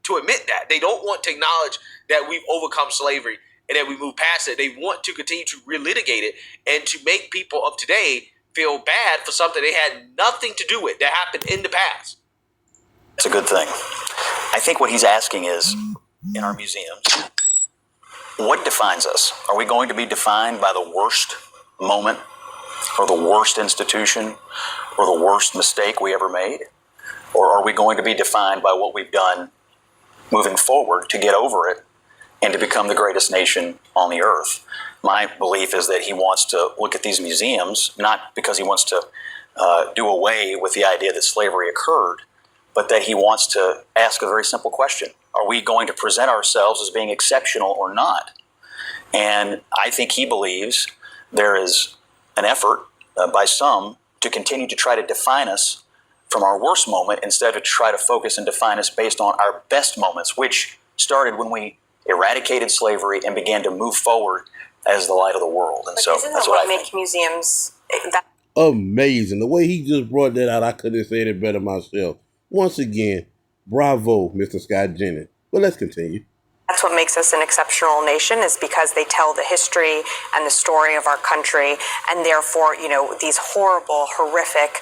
to admit that. They don't want to acknowledge that we've overcome slavery and that we move past it. They want to continue to relitigate it and to make people of today feel bad for something they had nothing to do with that happened in the past. It's a good thing. I think what he's asking is, in our museums, what defines us? Are we going to be defined by the worst moment or the worst institution or the worst mistake we ever made? Or are we going to be defined by what we've done moving forward to get over it and to become the greatest nation on the earth? My belief is that he wants to look at these museums, not because he wants to do away with the idea that slavery occurred, but that he wants to ask a very simple question. Are we going to present ourselves as being exceptional or not? And I think he believes there is an effort by some to continue to try to define us from our worst moment instead of try to focus and define us based on our best moments, which started when we eradicated slavery and began to move forward as the light of the world. And but so isn't that's that what what I make think. museums that Amazing. The way he just brought that out, I couldn't have said it better myself. Once again, bravo, Mr. Scott Jennings. But let's continue. that's what makes us an exceptional nation, is because they tell the history and the story of our country, and therefore, you know, these horrible, horrific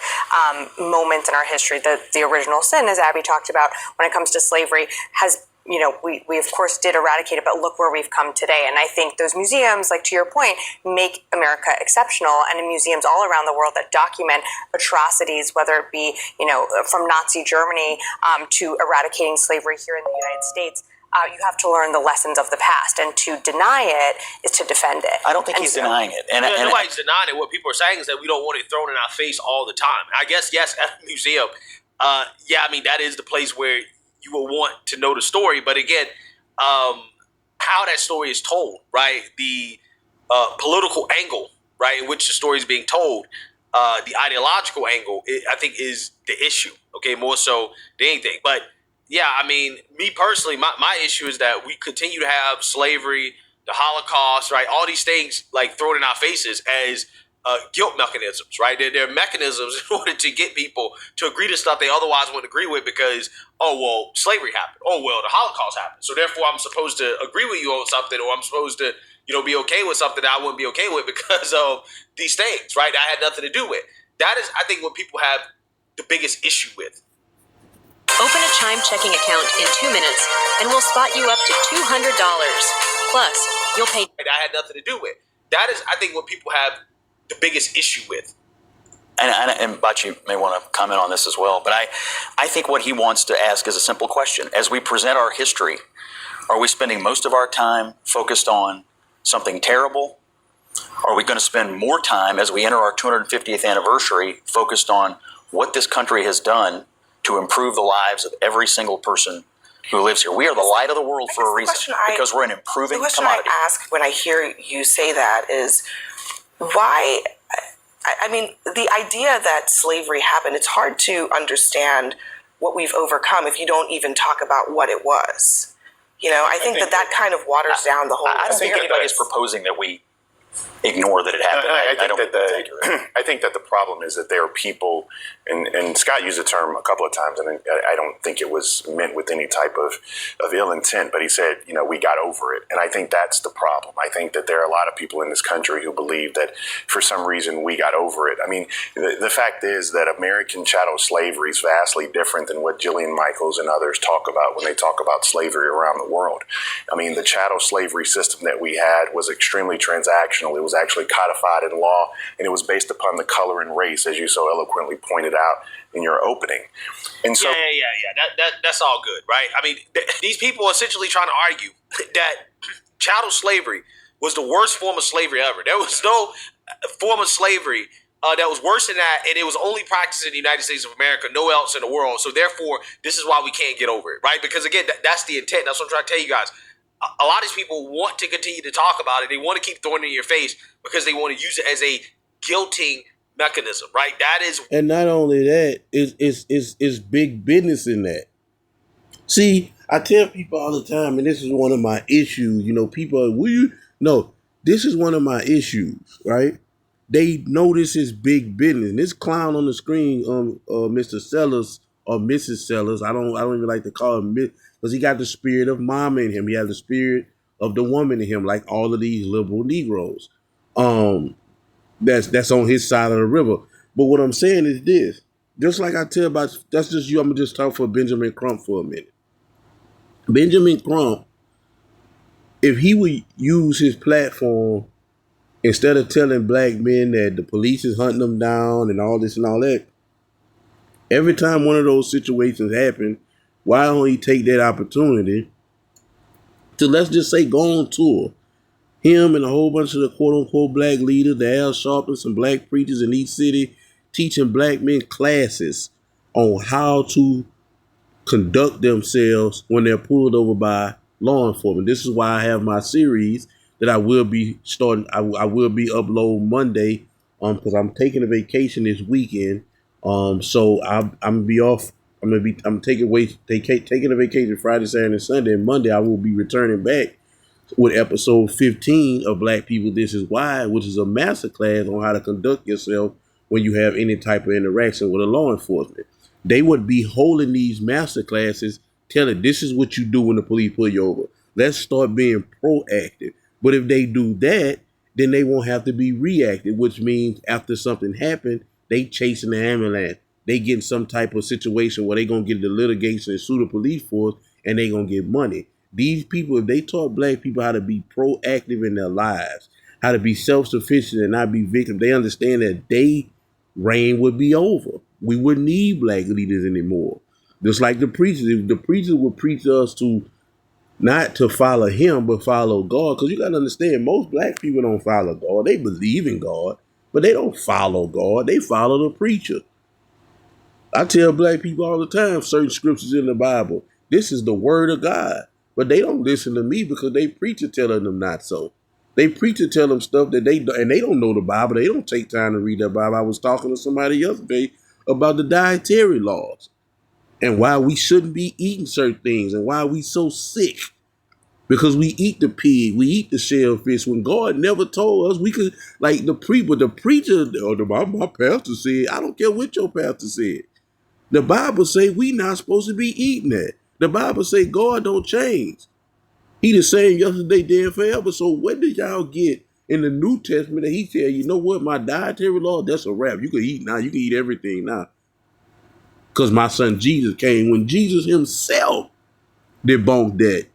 moments in our history, the original sin, as Abby talked about, when it comes to slavery, has, you know, we of course did eradicate it, but look where we've come today. And I think those museums, like to your point, make America exceptional, and in museums all around the world that document atrocities, whether it be, you know, from Nazi Germany to eradicating slavery here in the United States, you have to learn the lessons of the past, and to deny it is to defend it. I don't think he's denying it. And nobody's denying it. What people are saying is that we don't want it thrown in our face all the time. I guess, yes, at a museum, yeah, I mean, that is the place where you will want to know the story. But again, how that story is told, right? The political angle, right, in which the story is being told, the ideological angle, I think is the issue, okay, more so than anything. But yeah, I mean, me personally, my issue is that we continue to have slavery, the Holocaust, right? All these things like thrown in our faces as guilt mechanisms, right? They're mechanisms in order to get people to agree to stuff they otherwise wouldn't agree with because, oh, well, slavery happened. Oh, well, the Holocaust happened. So therefore, I'm supposed to agree with you on something, or I'm supposed to, you know, be okay with something that I wouldn't be okay with because of these things, right? That had nothing to do with. That is, I think, what people have the biggest issue with. Open a Chime checking account in 2 minutes, and we'll spot you up to $200. Plus, you'll pay. That had nothing to do with. That is, I think, what people have the biggest issue with. And Bachi may want to comment on this as well, but I think what he wants to ask is a simple question. As we present our history, are we spending most of our time focused on something terrible? Are we going to spend more time as we enter our 250th anniversary focused on what this country has done to improve the lives of every single person who lives here? We are the light of the world for a reason, because we're an improving commodity. The question I ask when I hear you say that is, why? I mean, the idea that slavery happened, it's hard to understand what we've overcome if you don't even talk about what it was. You know, I think that kind of waters down the whole. I don't think anybody is proposing that we ignore that it happened. I think that the problem is that there are people, and Scott used the term a couple of times, and I don't think it was meant with any type of ill intent, but he said, you know, we got over it. And I think that's the problem. I think that there are a lot of people in this country who believe that for some reason we got over it. I mean, the fact is that American chattel slavery is vastly different than what Jillian Michaels and others talk about when they talk about slavery around the world. I mean, the chattel slavery system that we had was extremely transactional. It was actually codified in law, and it was based upon the color and race, as you so eloquently pointed out in your opening. And so, That's all good, right? I mean, these people are essentially trying to argue that chattel slavery was the worst form of slavery ever. There was no form of slavery that was worse than that, and it was only practiced in the United States of America, nowhere else in the world. So therefore, this is why we can't get over it, right? Because again, that's the intent. That's what I'm trying to tell you guys. A lot of these people want to continue to talk about it. They want to keep throwing it in your face because they want to use it as a guilting mechanism, right? That is, and not only that, it's big business in that. See, I tell people all the time, and this is one of my issues. You know, people, this is one of my issues, right? They know this is big business. And this clown on the screen, Mr. Sellers or Mrs. Sellers, I don't even like to call him, because he got the spirit of mama in him. He has the spirit of the woman in him, like all of these liberal Negroes. That's on his side of the river. But what I'm saying is this: just like I tell about, that's just you. I'm gonna just talk for Benjamin Crump for a minute. Benjamin Crump, if he would use his platform instead of telling black men that the police is hunting them down and all this and all that, every time one of those situations happen, why don't he take that opportunity to, let's just say, go on tour? Him and a whole bunch of the quote-unquote black leaders, the Al Sharpton, some black preachers in each city, teaching black men classes on how to conduct themselves when they're pulled over by law enforcement. This is why I have my series that I will be starting. I will be uploading Monday, because I'm taking a vacation this weekend. So I'm gonna be off. I'm taking a vacation Friday, Saturday, and Sunday. And Monday I will be returning back with episode 15 of Black People This Is Why, which is a masterclass on how to conduct yourself when you have any type of interaction with a law enforcement. They would be holding these masterclasses, telling this is what you do when the police pull you over. Let's start being proactive. But if they do that, then they won't have to be reactive, which means after something happened, they chasing the ambulance. They get in some type of situation where they going to get the litigation and sue the police force, and they going to get money. These people, if they taught black people how to be proactive in their lives, how to be self-sufficient and not be victims, they understand that their reign would be over. We wouldn't need black leaders anymore. Just like the preachers. If the preachers would preach us to not to follow him, but follow God. Because you got to understand, most black people don't follow God. They believe in God, but they don't follow God. They follow the preacher. I tell black people all the time, certain scriptures in the Bible, this is the word of God. But they don't listen to me because they preacher telling them not so. They preacher tell them stuff that they don't know the Bible. They don't take time to read that Bible. I was talking to somebody yesterday about the dietary laws and why we shouldn't be eating certain things and why we so sick. Because we eat the pig, we eat the shellfish when God never told us we could, like the preacher or my pastor said, I don't care what your pastor said. The Bible say we not supposed to be eating that. The Bible say God don't change. He the same yesterday, today, and forever. So what did y'all get in the New Testament that he said, you know what, my dietary law, that's a wrap. You can eat now. You can eat everything now. Because my son Jesus came when Jesus himself debunked that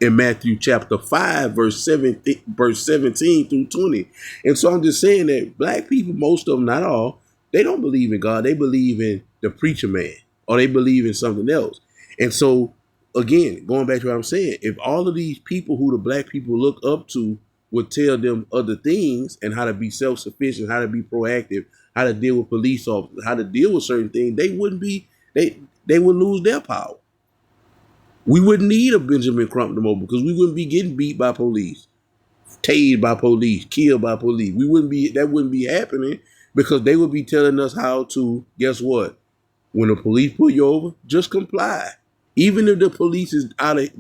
in Matthew chapter 5, verse 17 through 20. And so I'm just saying that black people, most of them, not all, they don't believe in God. They believe in the preacher man, or they believe in something else. And so, again, going back to what I'm saying, if all of these people who the black people look up to would tell them other things and how to be self-sufficient, how to be proactive, how to deal with police officers, how to deal with certain things, they would lose their power. We wouldn't need a Benjamin Crump no more because we wouldn't be getting beat by police, tased by police, killed by police. That wouldn't be happening because they would be telling us how to, guess what? When the police pull you over, just comply. Even if the police is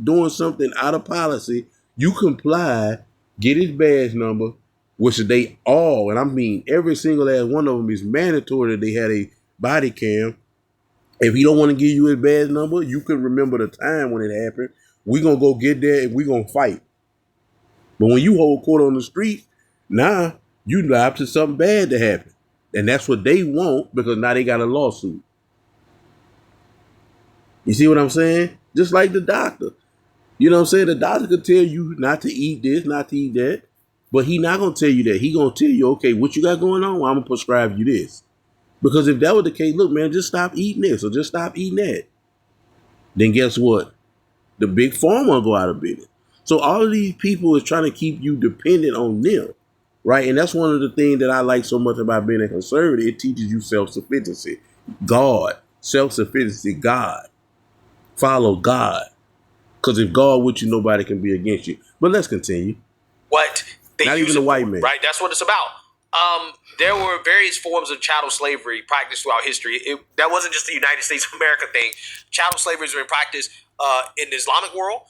doing something out of policy, you comply, get his badge number, which they all, and I mean every single last one of them is mandatory that they had a body cam. If he don't want to give you his badge number, you can remember the time when it happened. We're going to go get there and we're going to fight. But when you hold court on the street, now you liable to something bad to happen. And that's what they want because now they got a lawsuit. You see what I'm saying? Just like the doctor. You know what I'm saying? The doctor could tell you not to eat this, not to eat that. But he not going to tell you that. He going to tell you, okay, what you got going on? Well, I'm going to prescribe you this. Because if that was the case, look, man, just stop eating this or just stop eating that. Then guess what? The big pharma will go out of business. So all of these people is trying to keep you dependent on them, right? And that's one of the things that I like so much about being a conservative. It teaches you self-sufficiency. God, self-sufficiency, God. Follow God. Because if God with you, nobody can be against you. But let's continue. What they Not even a white man. Right, that's what it's about. There were various forms of chattel slavery practiced throughout history. That wasn't just the United States of America thing. Chattel slavery has been practiced in the Islamic world.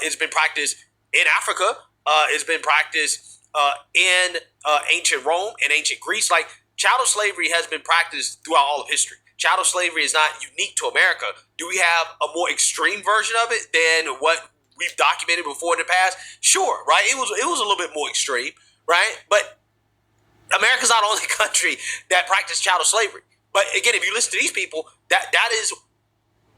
It's been practiced in Africa. It's been practiced in ancient Rome and ancient Greece. Like, chattel slavery has been practiced throughout all of history. Chattel slavery is not unique to America. Do we have a more extreme version of it than what we've documented before in the past? Sure, right? It was a little bit more extreme, right? But America's not the only country that practiced chattel slavery. But again, if you listen to these people, that is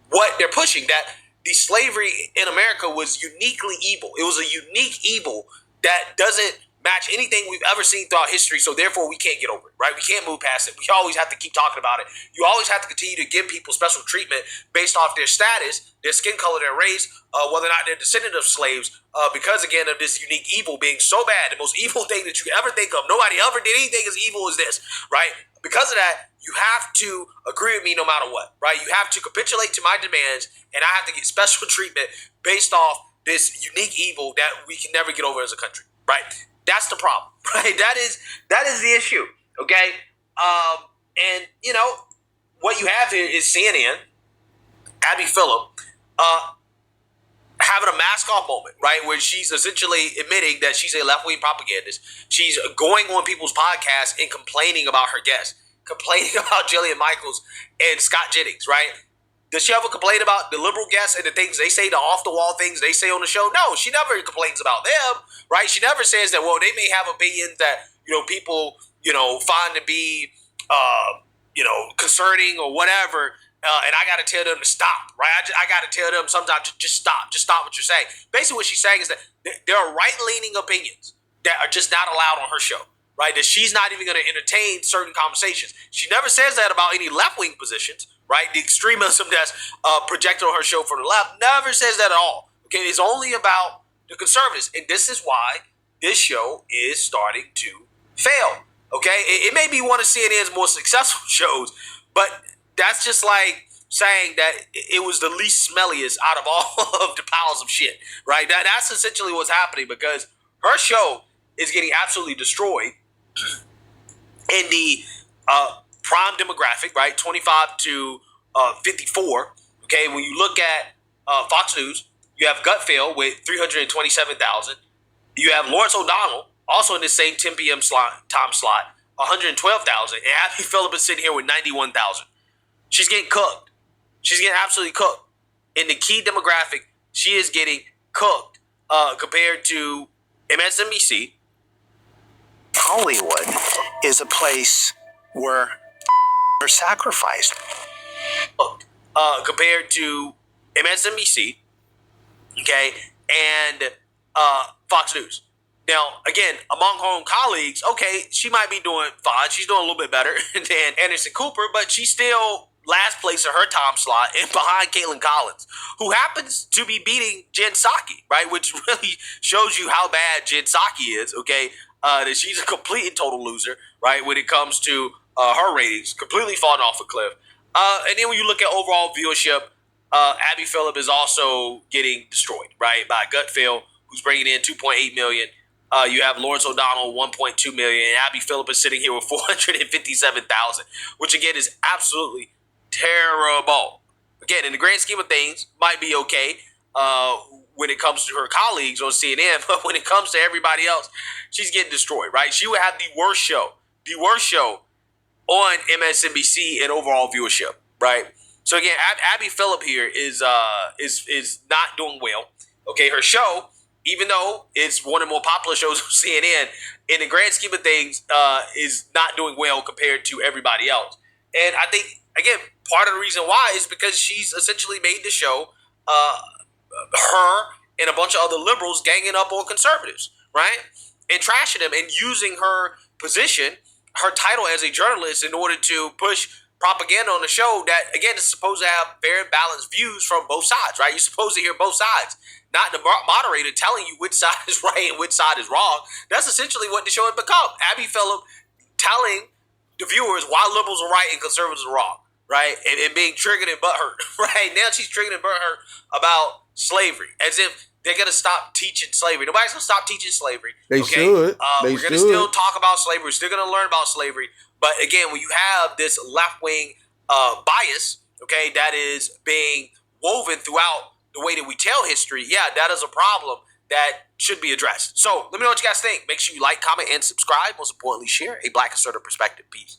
what they're pushing, that the slavery in America was uniquely evil. It was a unique evil that doesn't match anything we've ever seen throughout history, so therefore we can't get over it, right? We can't move past it. We always have to keep talking about it. You always have to continue to give people special treatment based off their status, their skin color, their race, whether or not they're descendant of slaves, because, again, of this unique evil being so bad, the most evil thing that you could ever think of. Nobody ever did anything as evil as this, right? Because of that, you have to agree with me no matter what, right? You have to capitulate to my demands, and I have to get special treatment based off this unique evil that we can never get over as a country, right? That's the problem, right? That is the issue, okay? And, you know, what you have here is CNN, Abby Phillip, having a mask-off moment, right, where she's essentially admitting that she's a left-wing propagandist. She's going on people's podcasts and complaining about her guests, complaining about Jillian Michaels and Scott Jennings, right? Does she ever complain about the liberal guests and the things they say, the off-the-wall things they say on the show? No, she never complains about them, right? She never says that, well, they may have opinions that, you know, people, you know, find to be, you know, concerning or whatever, and I got to tell them to stop, right? I got to tell them sometimes, just stop what you're saying. Basically what she's saying is that there are right-leaning opinions that are just not allowed on her show, right? That she's not even going to entertain certain conversations. She never says that about any left-wing positions, right? The extremism that's projected on her show from the left never says that at all. Okay, it's only about the conservatives, and this is why this show is starting to fail. Okay, it may be one of CNN's more successful shows, but that's just like saying that it was the least smelliest out of all of the piles of shit, right? That's essentially what's happening, because her show is getting absolutely destroyed in the prime demographic, right? 25 to 54. Okay, when you look at Fox News, you have Gutfeld with 327,000. You have Lawrence O'Donnell, also in the same 10 p.m. time slot, 112,000. And Abby Phillip is sitting here with 91,000. She's getting cooked. She's getting absolutely cooked. In the key demographic, she is getting cooked compared to MSNBC. Hollywood is a place where are sacrificed. Compared to MSNBC, okay, and Fox News. Now, again, among her own colleagues, okay, she might be doing fine. She's doing a little bit better than Anderson Cooper, but she's still last place in her time slot and behind Caitlin Collins, who happens to be beating Jen Psaki, right? Which really shows you how bad Jen Psaki is, okay? That she's a complete and total loser, right? When it comes to her ratings, completely falling off a cliff. And then when you look at overall viewership, Abby Phillip is also getting destroyed, right? By Gutfeld, who's bringing in 2.8 million. You have Lawrence O'Donnell, 1.2 million. And Abby Phillip is sitting here with 457,000, which again is absolutely terrible. Again, in the grand scheme of things, might be okay when it comes to her colleagues on CNN, but when it comes to everybody else, she's getting destroyed, right? She would have the worst show on MSNBC in overall viewership, right? So again, Abby Phillip here is not doing well. Okay, her show, even though it's one of the more popular shows on CNN, in the grand scheme of things, is not doing well compared to everybody else. And I think, again, part of the reason why is because she's essentially made the show her and a bunch of other liberals ganging up on conservatives, right? And trashing them and using her position, her title as a journalist, in order to push propaganda on the show that, again, is supposed to have fair and balanced views from both sides, right? You're supposed to hear both sides, not the moderator telling you which side is right and which side is wrong. That's essentially what the show has become. Abby Phillip telling the viewers why liberals are right and conservatives are wrong, right? And being triggered and butthurt, right? Now she's triggered and butthurt about slavery, as if they're going to stop teaching slavery. Nobody's going to stop teaching slavery. They should. We're going to still talk about slavery. We're still going to learn about slavery. But again, when you have this left-wing bias, okay, that is being woven throughout the way that we tell history, yeah, that is a problem that should be addressed. So let me know what you guys think. Make sure you like, comment, and subscribe. Most importantly, share a Black conservative perspective. Peace.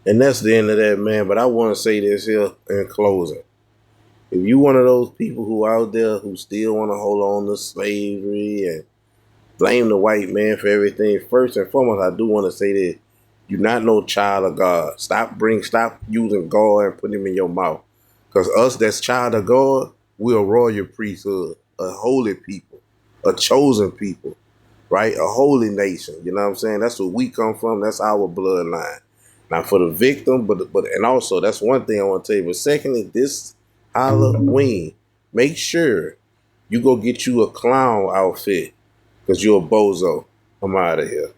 And that's the end of that, man. But I want to say this here in closing. if you one of those people who out there who still want to hold on to slavery and blame the white man for everything, first and foremost, I do want to say that you're not no child of God. Stop using God and putting him in your mouth. Because us that's child of God, we're a royal priesthood, a holy people, a chosen people, right? A holy nation. You know what I'm saying? That's where we come from. That's our bloodline. Now for the victim, but and also that's one thing I want to tell you. But secondly, this Halloween, make sure you go get you a clown outfit because you're a bozo. I'm out of here.